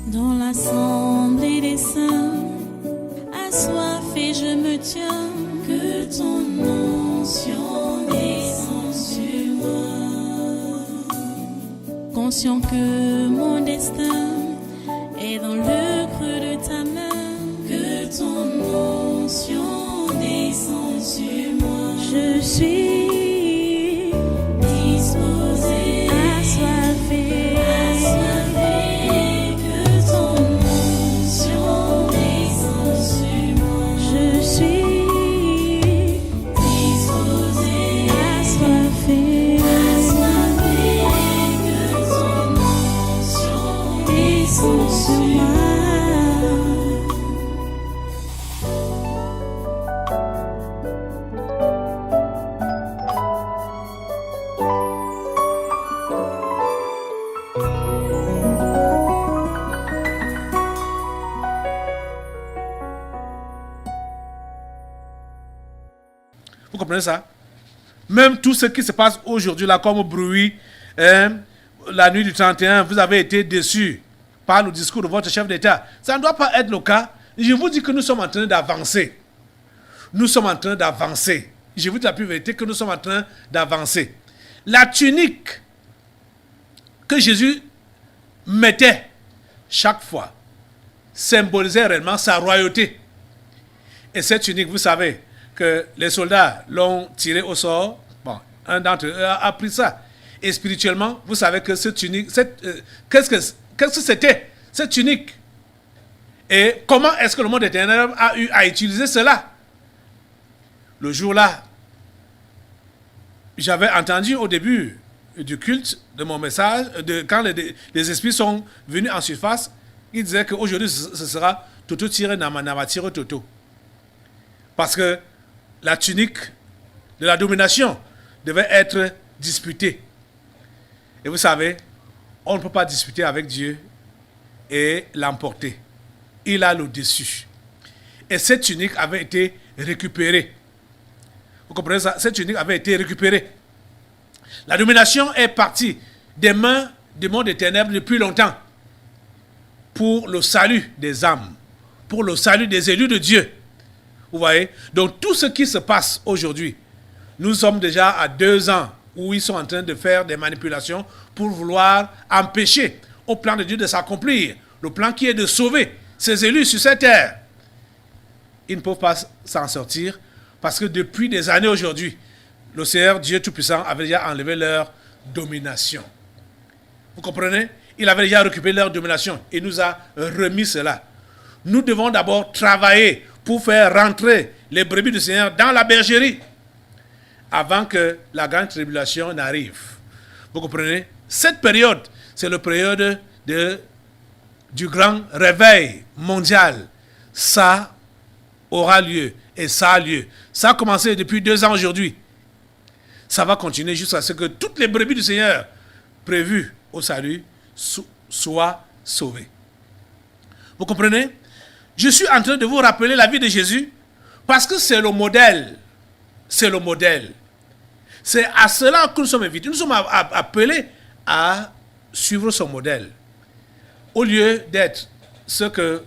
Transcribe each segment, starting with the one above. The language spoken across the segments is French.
Dans l'assemblée des saints, assoiffé je me tiens, que ton onction descende sur moi. Conscient que mon destin est dans le creux de ta main, que ton onction descende sur moi. Je suis disposé, assoiffé, que ton onction descende sur moi. Je suis disposé, assoiffé, que ton onction descende sur moi. Vous comprenez ça? Même tout ce qui se passe aujourd'hui là comme bruit, la nuit du 31, vous avez été déçus par le discours de votre chef d'État. Ça ne doit pas être le cas. Je vous dis que nous sommes en train d'avancer. Nous sommes en train d'avancer. Je vous dis la plus vérité que nous sommes en train d'avancer. La tunique que Jésus mettait chaque fois symbolisait réellement sa royauté. Et cette tunique, vous savez, que les soldats l'ont tiré au sort. Bon, un d'entre eux a pris ça. Et spirituellement, vous savez que cette tunique, qu'est-ce que c'était, cette tunique? Et comment est-ce que le monde éternel a eu à utiliser cela? Le jour-là, j'avais entendu au début du culte de mon message, quand les esprits sont venus en surface, ils disaient qu'aujourd'hui, ce sera Toto tiré nama tiré Toto. Parce que la tunique de la domination devait être disputée. Et vous savez, on ne peut pas disputer avec Dieu et l'emporter. Il a le dessus. Et cette tunique avait été récupérée. Vous comprenez ça? Cette tunique avait été récupérée. La domination est partie des mains du monde des ténèbres depuis longtemps pour le salut des âmes, pour le salut des élus de Dieu. Vous voyez? Donc tout ce qui se passe aujourd'hui, nous sommes déjà à 2 ans où ils sont en train de faire des manipulations pour vouloir empêcher au plan de Dieu de s'accomplir. Le plan qui est de sauver ses élus sur cette terre. Ils ne peuvent pas s'en sortir parce que depuis des années aujourd'hui, le Seigneur Dieu Tout-Puissant avait déjà enlevé leur domination. Vous comprenez? Il avait déjà récupéré leur domination et nous a remis cela. Nous devons d'abord travailler pour faire rentrer les brebis du Seigneur dans la bergerie avant que la grande tribulation n'arrive. Vous comprenez? Cette période, c'est la période du grand réveil mondial. Ça aura lieu et ça a lieu. Ça a commencé depuis 2 ans aujourd'hui. Ça va continuer jusqu'à ce que toutes les brebis du Seigneur prévues au salut soient sauvées. Vous comprenez? Je suis en train de vous rappeler la vie de Jésus parce que c'est le modèle. C'est le modèle. C'est à cela que nous sommes invités. Nous sommes appelés à suivre son modèle. Au lieu d'être ce que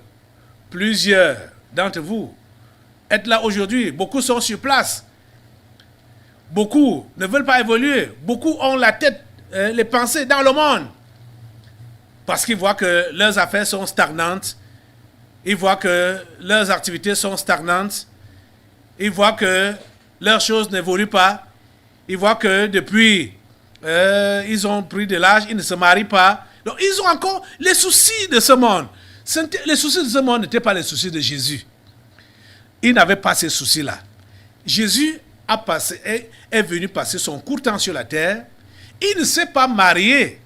plusieurs d'entre vous êtes là aujourd'hui, beaucoup sont sur place. Beaucoup ne veulent pas évoluer. Beaucoup ont la tête, les pensées dans le monde. Parce qu'ils voient que leurs affaires sont stagnantes. Ils voient que leurs activités sont stagnantes. Ils voient que leurs choses n'évoluent pas. Ils voient que depuis, ils ont pris de l'âge, ils ne se marient pas. Donc, ils ont encore les soucis de ce monde. Les soucis de ce monde n'étaient pas les soucis de Jésus. Il n'avait pas ces soucis-là. Jésus est venu passer son court temps sur la terre. Il ne s'est pas marié.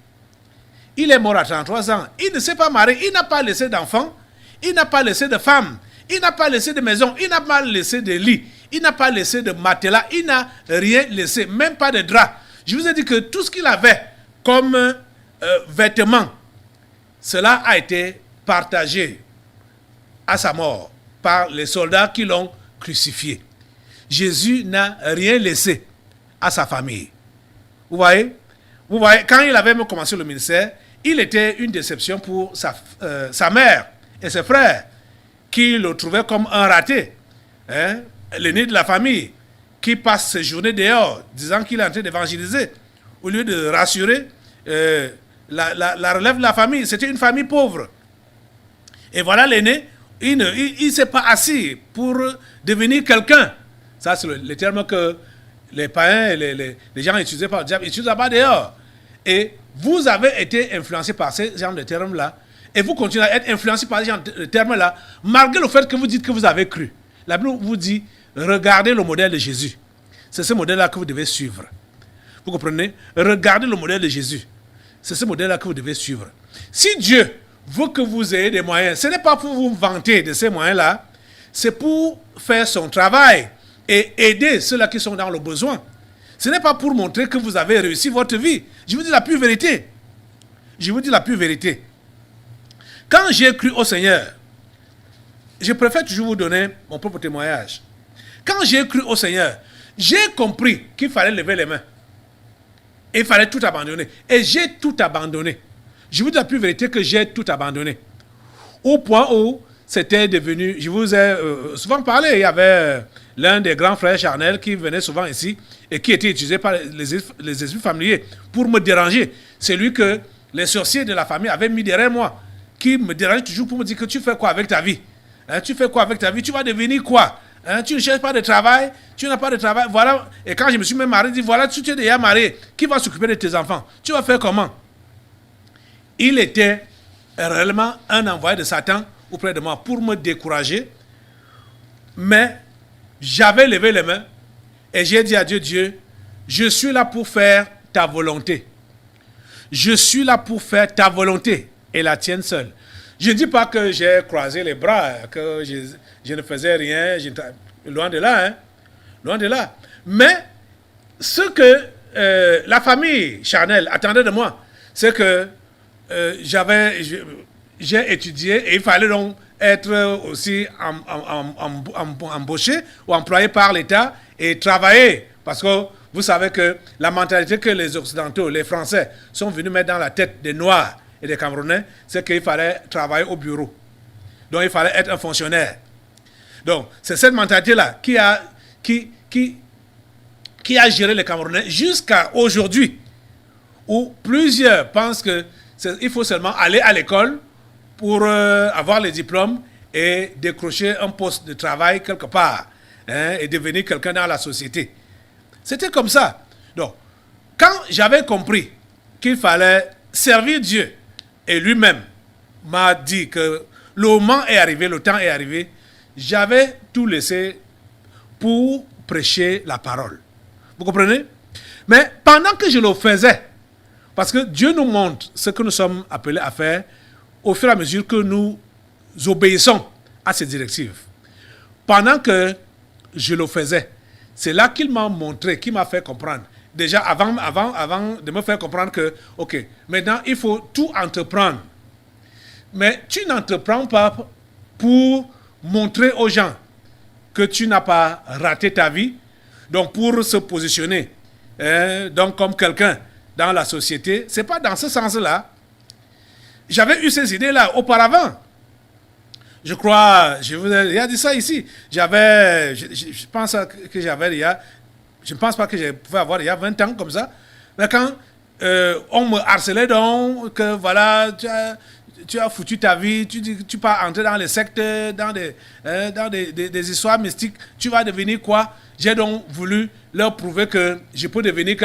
Il est mort à 33 ans. Il ne s'est pas marié. Il n'a pas laissé d'enfants. Il n'a pas laissé de femmes. Il n'a pas laissé de maison. Il n'a pas laissé de lit. Il n'a pas laissé de matelas. Il n'a rien laissé. Même pas de drap. Je vous ai dit que tout ce qu'il avait comme vêtements, cela a été partagé à sa mort par les soldats qui l'ont crucifié. Jésus n'a rien laissé à sa famille. Vous voyez? Quand il avait commencé le ministère, il était une déception pour sa mère et ses frères, qui le trouvaient comme un raté, hein, l'aîné de la famille, qui passe ses journées dehors, disant qu'il est en train d'évangéliser, au lieu de rassurer la relève de la famille. C'était une famille pauvre. Et voilà l'aîné, il ne s'est pas assis pour devenir quelqu'un. Ça, c'est le terme que les païens et les gens utilisaient par le diable, ils utilisent là-bas dehors. Et vous avez été influencé par ces genres de termes-là, et vous continuez à être influencé par ces genres de termes-là, malgré le fait que vous dites que vous avez cru. La Bible vous dit, regardez le modèle de Jésus. C'est ce modèle-là que vous devez suivre. Vous comprenez? Regardez le modèle de Jésus. C'est ce modèle-là que vous devez suivre. Si Dieu veut que vous ayez des moyens, ce n'est pas pour vous vanter de ces moyens-là, c'est pour faire son travail et aider ceux-là qui sont dans le besoin. Ce n'est pas pour montrer que vous avez réussi votre vie. Je vous dis la pure vérité. Je vous dis la pure vérité. Quand j'ai cru au Seigneur, je préfère toujours vous donner mon propre témoignage. Quand j'ai cru au Seigneur, j'ai compris qu'il fallait lever les mains. Et il fallait tout abandonner. Et j'ai tout abandonné. Je vous dis la pure vérité que j'ai tout abandonné. Au point où c'était devenu... Je vous ai souvent parlé. Il y avait l'un des grands frères charnels qui venait souvent ici et qui était utilisé par les esprits familiers pour me déranger. C'est lui que les sorciers de la famille avaient mis derrière moi, qui me dérangeait toujours pour me dire que tu fais quoi avec ta vie, hein, tu fais quoi avec ta vie, tu vas devenir quoi, hein, tu ne cherches pas de travail, tu n'as pas de travail, voilà. Et quand je me suis même marié, je dis voilà, tu es déjà marié, qui va s'occuper de tes enfants, tu vas faire comment? Il était réellement un envoyé de Satan auprès de moi pour me décourager, mais j'avais levé les mains et j'ai dit à Dieu, Dieu, je suis là pour faire ta volonté. Je suis là pour faire ta volonté et la tienne seule. Je ne dis pas que j'ai croisé les bras, que je ne faisais rien, loin de là, hein, loin de là. Mais ce que la famille charnelle attendait de moi, c'est que j'ai étudié et il fallait donc être aussi embauché ou employé par l'État et travailler. Parce que vous savez que la mentalité que les Occidentaux, les Français, sont venus mettre dans la tête des Noirs et des Camerounais, c'est qu'il fallait travailler au bureau. Donc il fallait être un fonctionnaire. Donc c'est cette mentalité-là qui a géré les Camerounais jusqu'à aujourd'hui, où plusieurs pensent qu'il faut seulement aller à l'école pour avoir les diplômes et décrocher un poste de travail quelque part, hein, et devenir quelqu'un dans la société. C'était comme ça. Donc, quand j'avais compris qu'il fallait servir Dieu, et lui-même m'a dit que le moment est arrivé, le temps est arrivé, j'avais tout laissé pour prêcher la parole. Vous comprenez? Mais pendant que je le faisais, parce que Dieu nous montre ce que nous sommes appelés à faire au fur et à mesure que nous obéissons à ses directives. Pendant que je le faisais, c'est là qu'il m'a montré, qu'il m'a fait comprendre. Déjà, avant de me faire comprendre que, ok, maintenant, il faut tout entreprendre. Mais tu n'entreprends pas pour montrer aux gens que tu n'as pas raté ta vie, donc pour se positionner, donc comme quelqu'un dans la société. C'est pas dans ce sens-là. J'avais eu ces idées-là auparavant. Je crois, je vous ai dit ça ici. Je pense que j'avais je ne pense pas que je pouvais avoir il y a 20 ans comme ça. Mais quand on me harcelait donc, que voilà, tu as foutu ta vie, tu pars entrer dans les sectes, dans des histoires mystiques, tu vas devenir quoi? J'ai donc voulu leur prouver que je peux devenir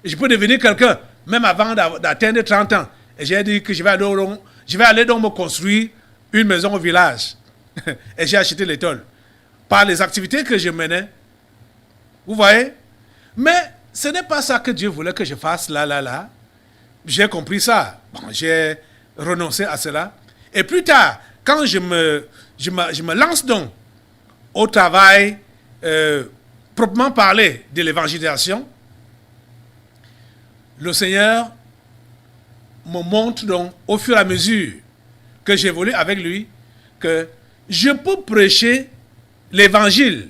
je peux devenir quelqu'un, même avant d'atteindre 30 ans. Et j'ai dit que je vais aller donc me construire une maison au village. Et j'ai acheté l'étole. Par les activités que je menais. Vous voyez? Mais ce n'est pas ça que Dieu voulait que je fasse là. J'ai compris ça. Bon, j'ai renoncé à cela. Et plus tard, quand je me lance donc au travail, proprement parler de l'évangélisation, le Seigneur me montre donc au fur et à mesure que j'évolue avec lui, que je peux prêcher l'évangile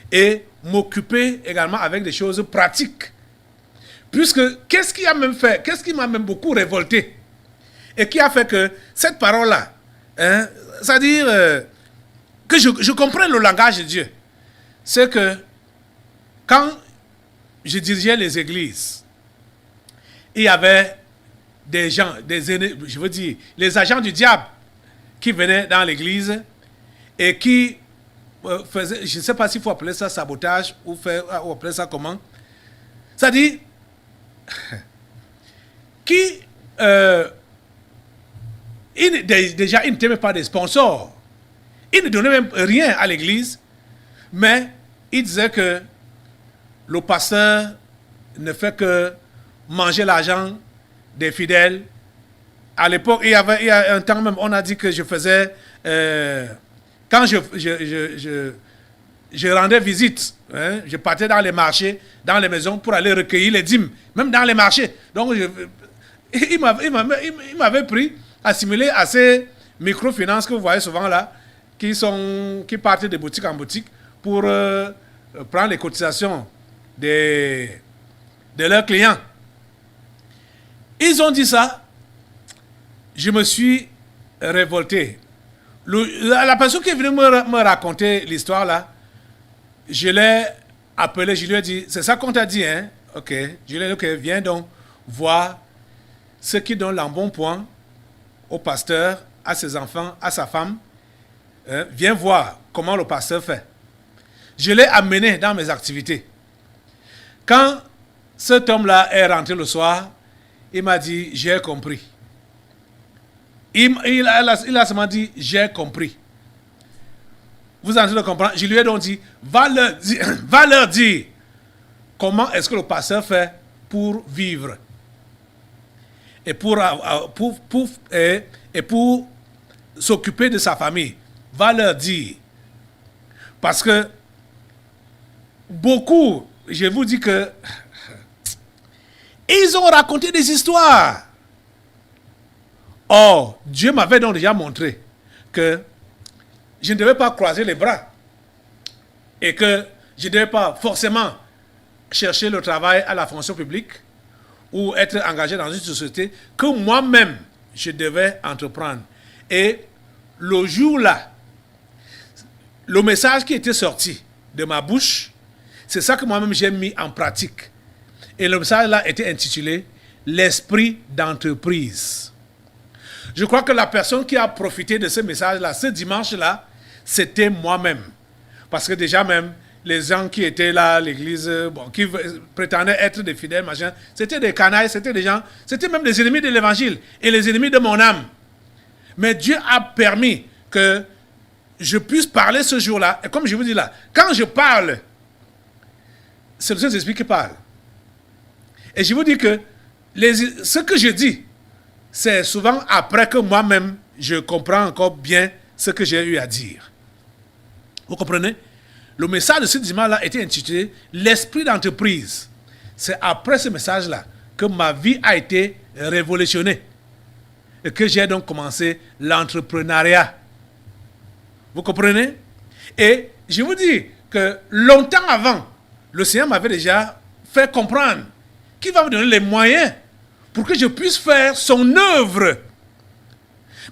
et m'occuper également avec des choses pratiques. Puisque, qu'est-ce qui m'a même beaucoup révolté et qui a fait que cette parole-là, hein, c'est-à-dire que je comprends le langage de Dieu, c'est que quand je dirigeais les églises, il y avait des gens, je veux dire, les agents du diable qui venaient dans l'église et qui faisaient, je ne sais pas s'il faut appeler ça sabotage ou appeler ça comment, c'est-à-dire, qui, déjà, ils n'étaient pas des sponsors. Ils ne donnaient même rien à l'église, mais ils disaient que le pasteur ne fait que manger l'argent des fidèles. À l'époque, il y a un temps même, on a dit que je faisais, quand je rendais visite, hein, je partais dans les marchés, dans les maisons pour aller recueillir les dîmes, même dans les marchés. Donc, il m'avait pris, assimilé à ces microfinances que vous voyez souvent là, qui partent de boutique en boutique pour prendre les cotisations de leurs clients. Ils ont dit ça, je me suis révolté. La personne qui est venue me raconter l'histoire là, je l'ai appelé, je lui ai dit, c'est ça qu'on t'a dit, hein? Ok. Je lui ai dit, ok, viens donc voir ce qui donne l'embonpoint au pasteur, à ses enfants, à sa femme. Viens voir comment le pasteur fait. Je l'ai amené dans mes activités. Quand cet homme-là est rentré le soir, il m'a dit, j'ai compris. Il a seulement dit, j'ai compris. Vous êtes en train de comprendre? Je lui ai donc dit, va leur dire comment est-ce que le pasteur fait pour vivre. Et pour s'occuper de sa famille. Va leur dire. Parce que beaucoup, je vous dis que ils ont raconté des histoires. Or, Dieu m'avait donc déjà montré que je ne devais pas croiser les bras et que je ne devais pas forcément chercher le travail à la fonction publique ou être engagé dans une société que moi-même je devais entreprendre. Et le jour-là, le message qui était sorti de ma bouche, c'est ça que moi-même j'ai mis en pratique. Et le message-là était intitulé « L'esprit d'entreprise ». Je crois que la personne qui a profité de ce message-là, ce dimanche-là, c'était moi-même. Parce que déjà même, les gens qui étaient là à l'église, qui prétendaient être des fidèles, machin, c'était des canailles, c'était des gens, c'était même des ennemis de l'évangile et les ennemis de mon âme. Mais Dieu a permis que je puisse parler ce jour-là. Et comme je vous dis là, quand je parle, c'est le Saint-Esprit qui parle. Et je vous dis que ce que je dis, c'est souvent après que moi-même, je comprends encore bien ce que j'ai eu à dire. Vous comprenez? Le message de ce dimanche-là était intitulé « L'esprit d'entreprise ». C'est après ce message-là que ma vie a été révolutionnée et que j'ai donc commencé l'entrepreneuriat. Vous comprenez? Et je vous dis que longtemps avant, le Seigneur m'avait déjà fait comprendre qu'il va me donner les moyens pour que je puisse faire son œuvre.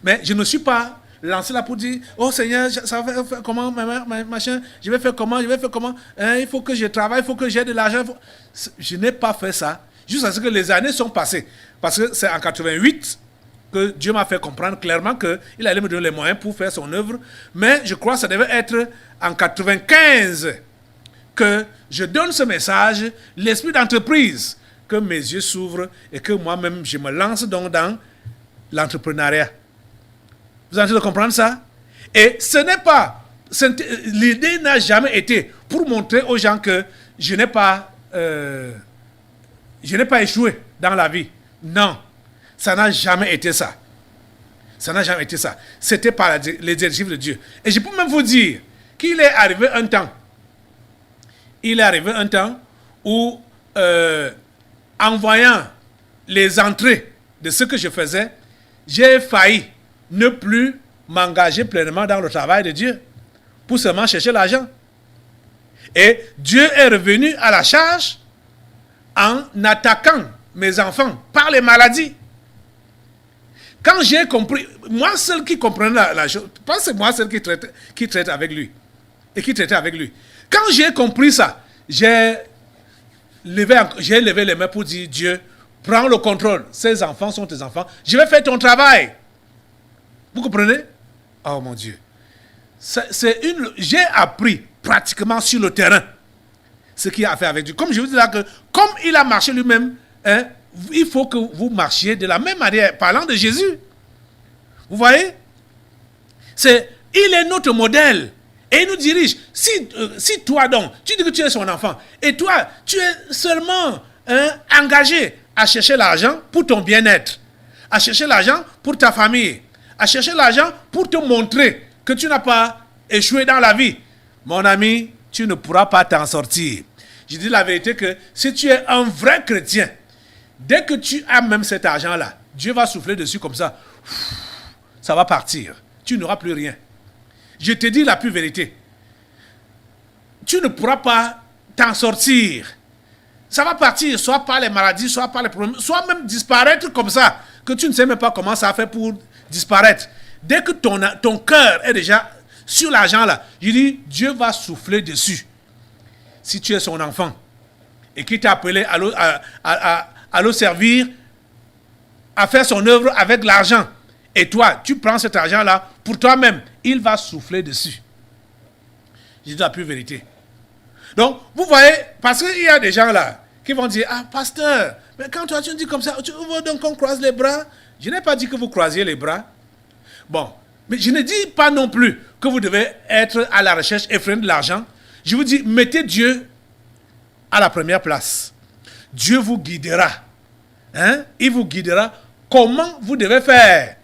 Mais je ne suis pas lancé là pour dire, oh Seigneur, ça va faire comment, machin, je vais faire comment, hein, il faut que je travaille, il faut que j'ai de l'argent. Je n'ai pas fait ça, jusqu'à ce que les années sont passées. Parce que c'est en 88 que Dieu m'a fait comprendre clairement qu'il allait me donner les moyens pour faire son œuvre. Mais je crois que ça devait être en 95 que je donne ce message, l'esprit d'entreprise, que mes yeux s'ouvrent et que moi-même, je me lance donc dans l'entrepreneuriat. Vous êtes en train de comprendre ça? Et ce n'est pas... L'idée n'a jamais été pour montrer aux gens que je n'ai pas échoué dans la vie. Non. Ça n'a jamais été ça. Ça n'a jamais été ça. C'était par les directives de Dieu. Et je peux même vous dire qu'il est arrivé un temps. Il est arrivé un temps où, en voyant les entrées de ce que je faisais, j'ai failli ne plus m'engager pleinement dans le travail de Dieu pour seulement chercher l'argent. Et Dieu est revenu à la charge en attaquant mes enfants par les maladies. Quand j'ai compris, moi seul qui comprenais la chose, pas c'est moi seul qui traite avec lui et qui traitait avec lui. Quand j'ai compris ça, j'ai levé les mains pour dire Dieu, prends le contrôle. Ces enfants sont tes enfants. Je vais faire ton travail. Vous comprenez? Oh mon Dieu. J'ai appris pratiquement sur le terrain ce qu'il a fait avec Dieu. Comme je vous dis là, que comme il a marché lui-même, hein, il faut que vous marchiez de la même manière, parlant de Jésus. Vous voyez? Il est notre modèle. Et il nous dirige. Si toi donc, tu dis que tu es son enfant, et toi, tu es seulement engagé à chercher l'argent pour ton bien-être, à chercher l'argent pour ta famille, à chercher l'argent pour te montrer que tu n'as pas échoué dans la vie, mon ami, tu ne pourras pas t'en sortir. Je dis la vérité que si tu es un vrai chrétien, dès que tu as même cet argent-là, Dieu va souffler dessus comme ça. Ça va partir. Tu n'auras plus rien. Je te dis la pure vérité. Tu ne pourras pas t'en sortir. Ça va partir, soit par les maladies, soit par les problèmes, soit même disparaître comme ça, que tu ne sais même pas comment ça a fait pour disparaître. Dès que ton cœur est déjà sur l'argent là, je dis, Dieu va souffler dessus. Si tu es son enfant et qui t'a appelé à le servir, à faire son œuvre avec l'argent, et toi, tu prends cet argent-là pour toi-même, il va souffler dessus. Je dis la pure vérité. Donc, vous voyez, parce qu'il y a des gens là qui vont dire, ah, pasteur, mais quand toi tu me dis comme ça, tu veux donc qu'on croise les bras? Je n'ai pas dit que vous croisiez les bras. Bon, mais je ne dis pas non plus que vous devez être à la recherche effrénée de l'argent. Je vous dis, mettez Dieu à la première place. Dieu vous guidera. Hein? Il vous guidera comment vous devez faire.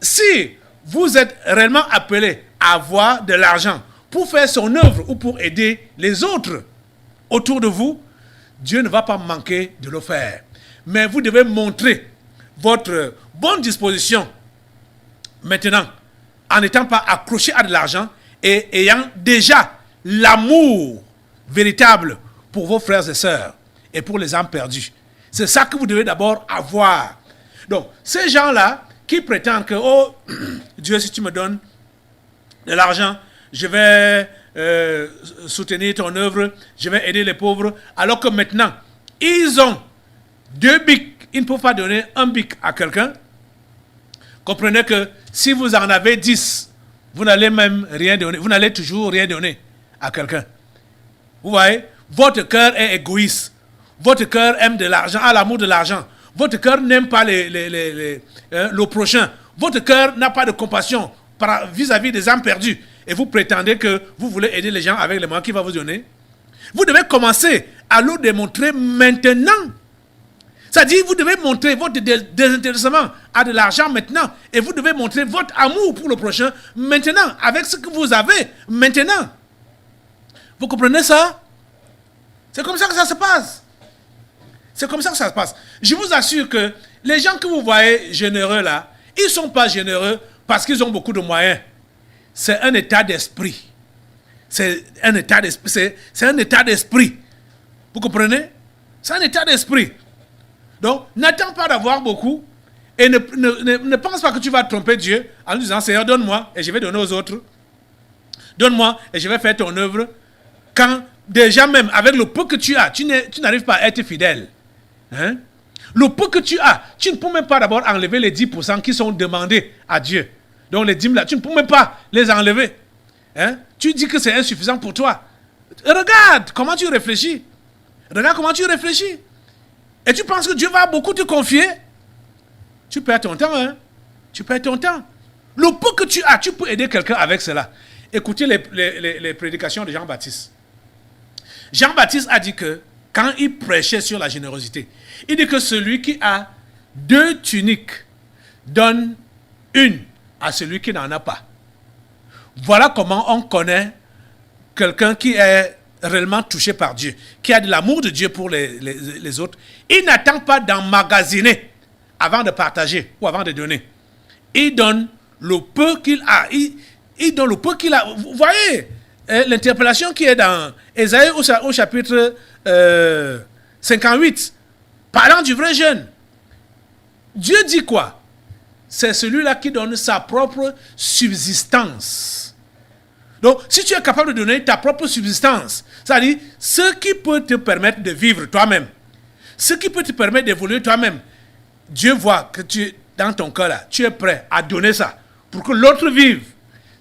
Si vous êtes réellement appelé à avoir de l'argent pour faire son œuvre ou pour aider les autres autour de vous, Dieu ne va pas manquer de le faire. Mais vous devez montrer votre bonne disposition maintenant en n'étant pas accroché à de l'argent et ayant déjà l'amour véritable pour vos frères et sœurs et pour les âmes perdues. C'est ça que vous devez d'abord avoir. Donc, ces gens-là qui prétendent que, oh, Dieu, si tu me donnes de l'argent, je vais soutenir ton œuvre, je vais aider les pauvres, alors que maintenant, ils ont 2 bics. Ils ne peuvent pas donner un bic à quelqu'un. Comprenez que si vous en avez 10, vous n'allez même rien donner, vous n'allez toujours rien donner à quelqu'un. Vous voyez, votre cœur est égoïste. Votre cœur aime de l'argent, a l'amour de l'argent. Votre cœur n'aime pas le prochain. Votre cœur n'a pas de compassion vis-à-vis des âmes perdues. Et vous prétendez que vous voulez aider les gens avec les moyens qu'il va vous donner. Vous devez commencer à le démontrer maintenant. C'est-à-dire, vous devez montrer votre désintéressement à de l'argent maintenant. Et vous devez montrer votre amour pour le prochain maintenant, avec ce que vous avez maintenant. Vous comprenez ça? C'est comme ça que ça se passe. C'est comme ça que ça se passe. Je vous assure que les gens que vous voyez généreux là, ils ne sont pas généreux parce qu'ils ont beaucoup de moyens. C'est un état d'esprit. C'est un état d'esprit. C'est un état d'esprit. Vous comprenez? C'est un état d'esprit. Donc, n'attends pas d'avoir beaucoup et ne pense pas que tu vas tromper Dieu en lui disant, Seigneur, donne-moi et je vais donner aux autres. Donne-moi et je vais faire ton œuvre. Quand déjà même, avec le peu que tu as, tu n'arrives pas à être fidèle. Hein? Le peu que tu as, tu ne peux même pas d'abord enlever les 10% qui sont demandés à Dieu. Donc les dîmes là, tu ne peux même pas les enlever. Hein? Tu dis que c'est insuffisant pour toi. Regarde comment tu réfléchis. Regarde comment tu réfléchis. Et tu penses que Dieu va beaucoup te confier? Tu perds ton temps. Hein? Tu perds ton temps. Le peu que tu as, tu peux aider quelqu'un avec cela. Écoutez les prédications de Jean-Baptiste. Jean-Baptiste a dit que quand il prêchait sur la générosité, il dit que celui qui a 2 tuniques donne une à celui qui n'en a pas. Voilà comment on connaît quelqu'un qui est réellement touché par Dieu, qui a de l'amour de Dieu pour les autres. Il n'attend pas d'emmagasiner avant de partager ou avant de donner. Il donne le peu qu'il a. Il donne le peu qu'il a. Vous voyez l'interpellation qui est dans Ésaïe au chapitre 58, parlant du vrai jeûne. Dieu dit quoi? C'est celui-là qui donne sa propre subsistance. Donc, si tu es capable de donner ta propre subsistance, c'est-à-dire ce qui peut te permettre de vivre toi-même, ce qui peut te permettre d'évoluer toi-même, Dieu voit que dans ton cœur là, tu es prêt à donner ça pour que l'autre vive.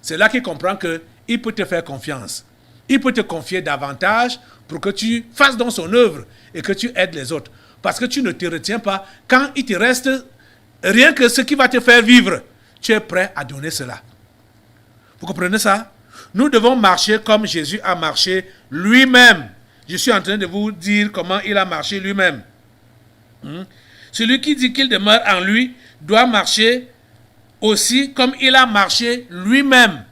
C'est là qu'il comprend qu'il peut te faire confiance. Il peut te confier davantage pour que tu fasses dans son œuvre et que tu aides les autres. Parce que tu ne te retiens pas. Quand il te reste rien que ce qui va te faire vivre, tu es prêt à donner cela. Vous comprenez ça? Nous devons marcher comme Jésus a marché lui-même. Je suis en train de vous dire comment il a marché lui-même. Celui qui dit qu'il demeure en lui doit marcher aussi comme il a marché lui-même.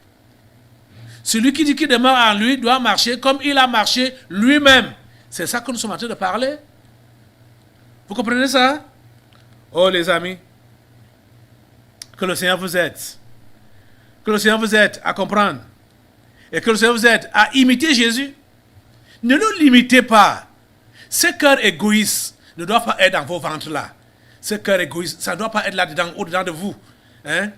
Celui qui dit qu'il demeure en lui doit marcher comme il a marché lui-même. C'est ça que nous sommes en train de parler. Vous comprenez ça? Oh les amis, que le Seigneur vous aide. Que le Seigneur vous aide à comprendre. Et que le Seigneur vous aide à imiter Jésus. Ne le limitez pas. Ce cœur égoïste ne doit pas être dans vos ventres là. Ce cœur égoïste, ça ne doit pas être là-dedans, au-dedans de vous. Hein?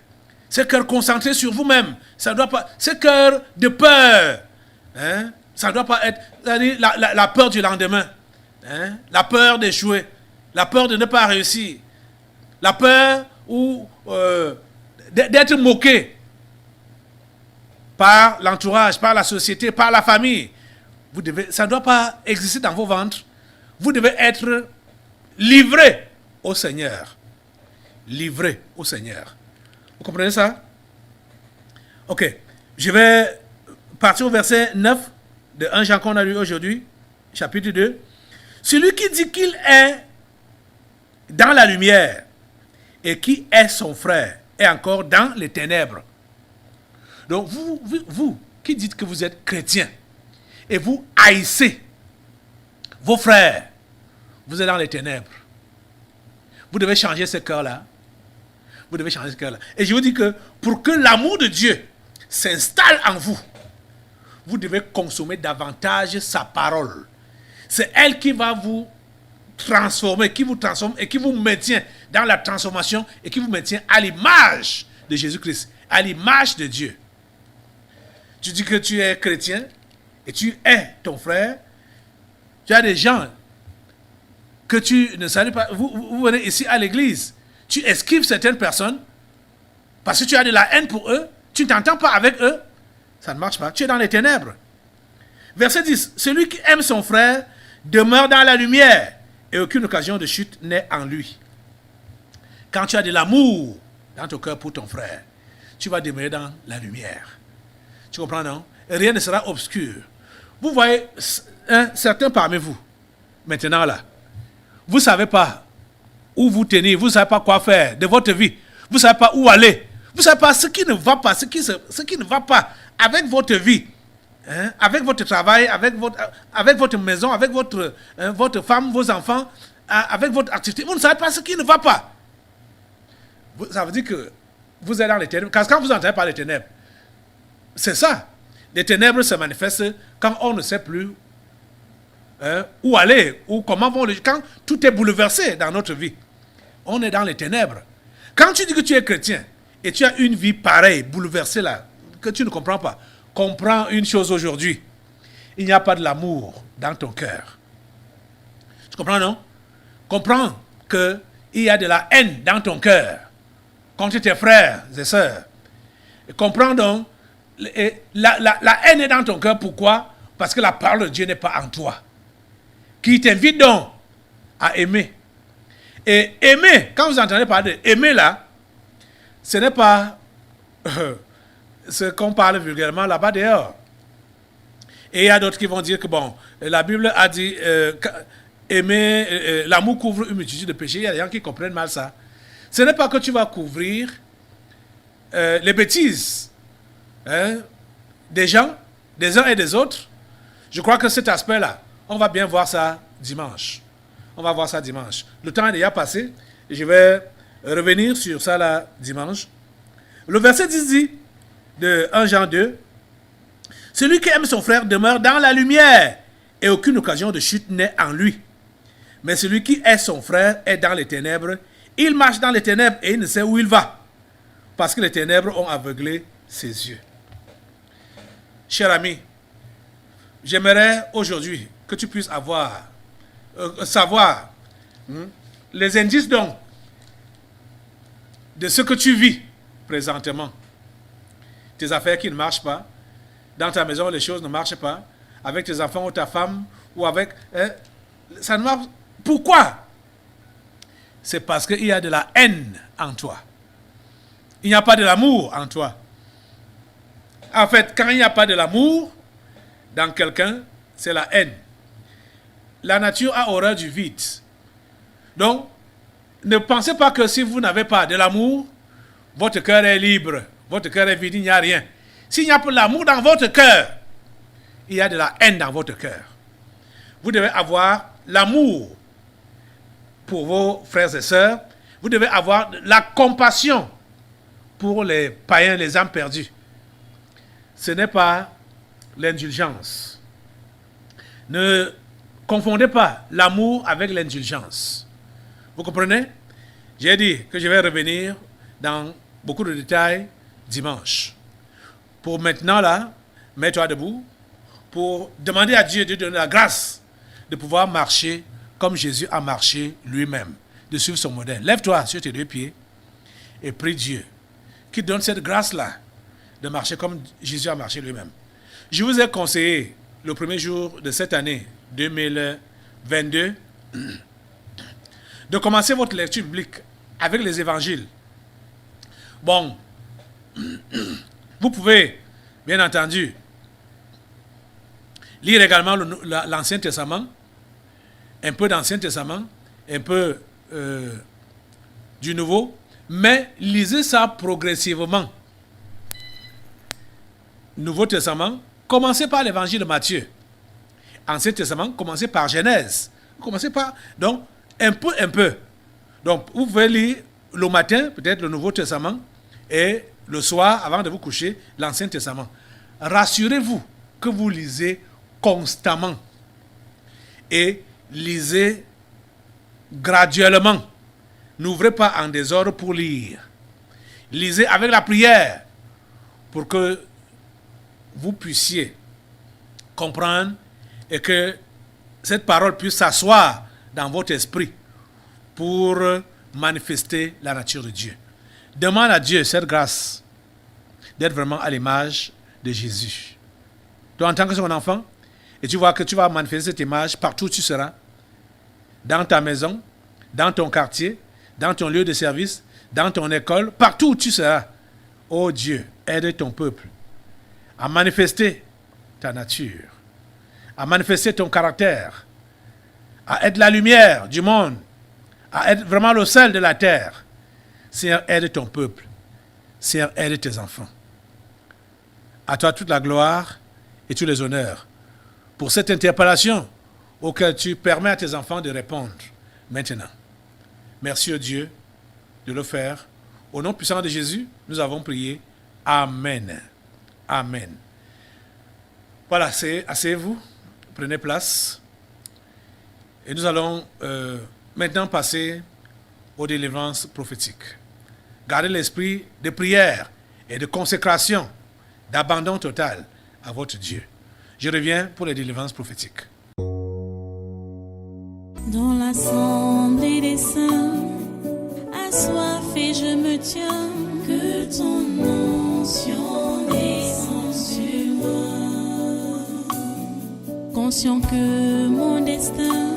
Ce cœur concentré sur vous-même, ça doit pas. Ce cœur de peur, hein? Ça ne doit pas être la peur du lendemain, hein? La peur d'échouer, la peur de ne pas réussir, la peur d'être moqué par l'entourage, par la société, par la famille. Ça ne doit pas exister dans vos ventres. Vous devez être livré au Seigneur. Livré au Seigneur. Vous comprenez ça? Ok. Je vais partir au verset 9 de 1 Jean qu'on a lu aujourd'hui, chapitre 2. Celui qui dit qu'il est dans la lumière et qui est son frère est encore dans les ténèbres. Donc vous qui dites que vous êtes chrétien et vous haïssez vos frères, vous êtes dans les ténèbres. Vous devez changer ce cœur-là. Vous devez changer ce cœur-là. Et je vous dis que pour que l'amour de Dieu s'installe en vous, vous devez consommer davantage sa parole. C'est elle qui va vous transformer, qui vous transforme et qui vous maintient dans la transformation et qui vous maintient à l'image de Jésus-Christ, à l'image de Dieu. Tu dis que tu es chrétien et tu es ton frère. Tu as des gens que tu ne salues pas. Vous venez ici à l'église. Tu esquives certaines personnes parce que tu as de la haine pour eux. Tu ne t'entends pas avec eux. Ça ne marche pas. Tu es dans les ténèbres. Verset 10. Celui qui aime son frère demeure dans la lumière et aucune occasion de chute n'est en lui. Quand tu as de l'amour dans ton cœur pour ton frère, tu vas demeurer dans la lumière. Tu comprends, non? Et rien ne sera obscur. Vous voyez, certains parmi vous, maintenant là, vous ne savez pas où vous tenir, vous ne savez pas quoi faire de votre vie, vous ne savez pas où aller, vous ne savez pas ce qui ne va pas, ce qui ne va pas avec votre vie, hein, avec votre travail, avec votre maison, avec votre femme, vos enfants, avec votre activité. Vous ne savez pas ce qui ne va pas. Ça veut dire que vous êtes dans les ténèbres. Quand vous entendez par les ténèbres, c'est ça. Les ténèbres se manifestent quand on ne sait plus où aller, ou comment vont les... Quand tout est bouleversé dans notre vie, on est dans les ténèbres. Quand tu dis que tu es chrétien et tu as une vie pareille, bouleversée là, que tu ne comprends pas, comprends une chose aujourd'hui. Il n'y a pas de l'amour dans ton cœur. Tu comprends, non? Comprends qu'il y a de la haine dans ton cœur contre tes frères et sœurs. Et comprends donc, la haine est dans ton cœur. Pourquoi? Parce que la parole de Dieu n'est pas en toi. Qui t'invite donc à aimer. Et aimer, quand vous entendez parler d'aimer là, ce n'est pas ce qu'on parle vulgairement là-bas dehors. Et il y a d'autres qui vont dire que bon, la Bible a dit aimer, l'amour couvre une multitude de péchés. Il y a des gens qui comprennent mal ça. Ce n'est pas que tu vas couvrir les bêtises des gens, des uns et des autres. Je crois que cet aspect-là, on va bien voir ça dimanche. On va voir ça dimanche. Le temps est déjà passé. Je vais revenir sur ça là dimanche. Le verset 10 dit, de 1 Jean 2, « Celui qui aime son frère demeure dans la lumière et aucune occasion de chute n'est en lui. Mais celui qui est son frère est dans les ténèbres. Il marche dans les ténèbres et il ne sait où il va. Parce que les ténèbres ont aveuglé ses yeux. Cher ami, j'aimerais aujourd'hui que tu puisses savoir les indices donc de ce que tu vis présentement. Tes affaires qui ne marchent pas. Dans ta maison, les choses ne marchent pas. Avec tes enfants ou ta femme ou avec... ça ne marche. Pourquoi? C'est parce qu'il y a de la haine en toi. Il n'y a pas de l'amour en toi. En fait, quand il n'y a pas de l'amour dans quelqu'un, c'est la haine. La nature a horreur du vide. Donc, ne pensez pas que si vous n'avez pas de l'amour, votre cœur est libre, votre cœur est vide, il n'y a rien. S'il n'y a pas de l'amour dans votre cœur, il y a de la haine dans votre cœur. Vous devez avoir l'amour pour vos frères et sœurs. Vous devez avoir la compassion pour les païens, les âmes perdues. Ce n'est pas l'indulgence. Ne confondez pas l'amour avec l'indulgence. Vous comprenez? J'ai dit que je vais revenir dans beaucoup de détails dimanche. Pour maintenant, là, mets-toi debout pour demander à Dieu de donner la grâce de pouvoir marcher comme Jésus a marché lui-même, de suivre son modèle. Lève-toi sur tes deux pieds et prie Dieu qui donne cette grâce-là de marcher comme Jésus a marché lui-même. Je vous ai conseillé le premier jour de cette année 2022 de commencer votre lecture biblique avec les évangiles. Bon, vous pouvez, bien entendu, lire également l'Ancien Testament, un peu d'Ancien Testament, un peu du Nouveau, mais lisez ça progressivement. Nouveau Testament, commencez par l'Évangile de Matthieu. Ancien Testament, commencez par Genèse. Commencez par, donc, un peu. Donc, vous pouvez lire le matin, peut-être le Nouveau Testament, et le soir, avant de vous coucher, l'Ancien Testament. Rassurez-vous que vous lisez constamment. Et lisez graduellement. N'ouvrez pas en désordre pour lire. Lisez avec la prière pour que vous puissiez comprendre et que cette parole puisse s'asseoir dans votre esprit pour manifester la nature de Dieu. Demande à Dieu cette grâce d'être vraiment à l'image de Jésus. Toi, en tant que son enfant, et tu vois que tu vas manifester cette image partout où tu seras, dans ta maison, dans ton quartier, dans ton lieu de service, dans ton école, partout où tu seras. Oh Dieu, aide ton peuple à manifester ta nature, à manifester ton caractère, à être la lumière du monde, à être vraiment le sel de la terre. Seigneur, aide ton peuple. Seigneur, aide tes enfants. À toi toute la gloire et tous les honneurs pour cette interpellation auquel tu permets à tes enfants de répondre maintenant. Merci au Dieu de le faire. Au nom puissant de Jésus, nous avons prié. Amen. Amen. Voilà, asseyez-vous, prenez place. Et nous allons maintenant passer aux délivrances prophétiques. Gardez l'esprit de prière et de consécration, d'abandon total à votre Dieu. Je reviens pour les délivrances prophétiques. Dans l'assemblée des saints, assoiffé je me tiens, que ton onction descende sur moi. Conscient que mon destin